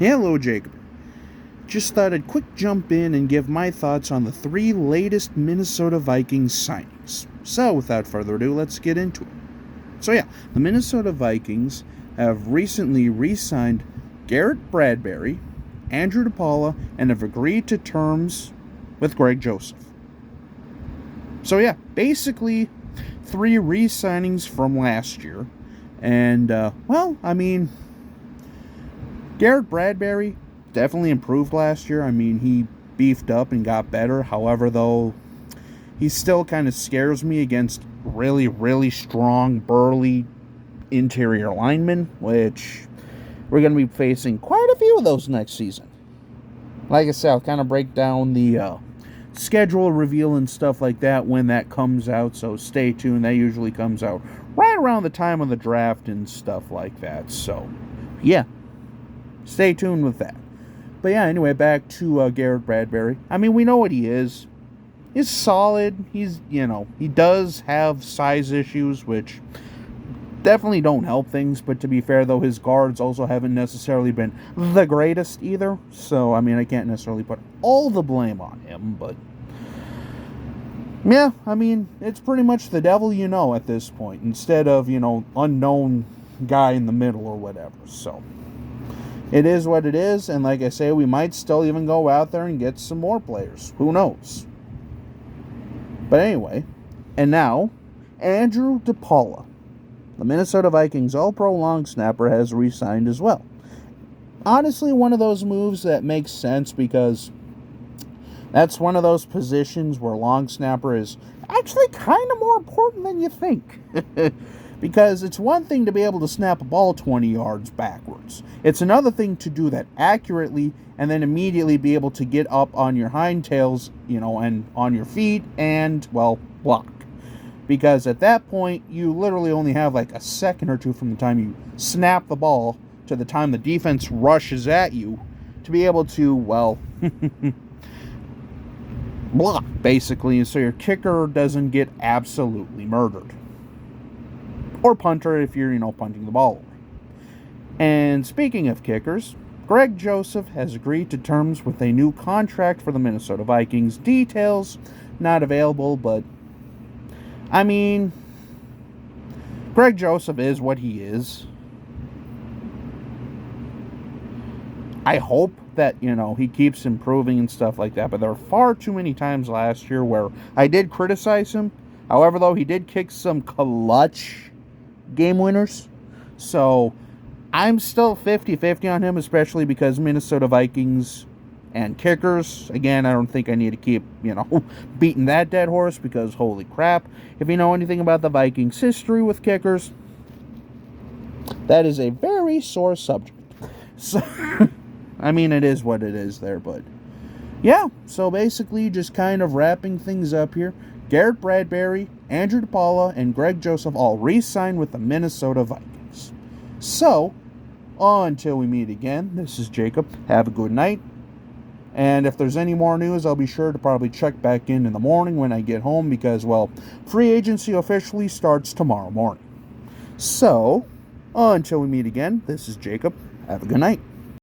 Hello, Jacob. Just thought I'd quick jump in and give my thoughts on the 3 latest Minnesota Vikings signings. So, without further ado, let's get into it. So the Minnesota Vikings have recently re-signed Garrett Bradbury, Andrew DePaula, and have agreed to terms with Greg Joseph. So basically 3 re-signings from last year. And, Garrett Bradbury definitely improved last year. He beefed up and got better. However, though, he still kind of scares me against really, really strong, burly interior linemen, which we're going to be facing quite a few of those next season. Like I said, I'll kind of break down the schedule reveal and stuff like that when that comes out, so stay tuned. That usually comes out right around the time of the draft and stuff like that. So, stay tuned with that. But anyway, back to Garrett Bradbury. We know what he is. He's solid. He does have size issues, which definitely don't help things. But to be fair, though, his guards also haven't necessarily been the greatest either. So, I can't necessarily put all the blame on him. But, it's pretty much the devil you know at this point, instead of, unknown guy in the middle or whatever. So, it is what it is, and like I say, we might still even go out there and get some more players. Who knows? But anyway, and now, Andrew DePaula, the Minnesota Vikings All-Pro long snapper, has re-signed as well. Honestly, one of those moves that makes sense, because that's one of those positions where long snapper is actually kind of more important than you think. Because it's one thing to be able to snap a ball 20 yards backwards. It's another thing to do that accurately and then immediately be able to get up on your hindtails, and on your feet and, block. Because at that point, you literally only have like a second or two from the time you snap the ball to the time the defense rushes at you to be able to, block, basically, so your kicker doesn't get absolutely murdered. Or punter if you're, punting the ball away. And speaking of kickers, Greg Joseph has agreed to terms with a new contract for the Minnesota Vikings. Details not available, but Greg Joseph is what he is. I hope that, he keeps improving and stuff like that, but there are far too many times last year where I did criticize him. However, though, he did kick some clutch game winners. So I'm still 50-50 on him, especially because Minnesota Vikings and kickers. Again, I don't think I need to keep, beating that dead horse, because holy crap, if you know anything about the Vikings' history with kickers, that is a very sore subject. So, it is what it is there, but so basically just kind of wrapping things up here. Garrett Bradbury, Andrew DePaula, and Greg Joseph all re-signed with the Minnesota Vikings. So, until we meet again, this is Jacob. Have a good night. And if there's any more news, I'll be sure to probably check back in the morning when I get home, because, free agency officially starts tomorrow morning. So, until we meet again, this is Jacob. Have a good night.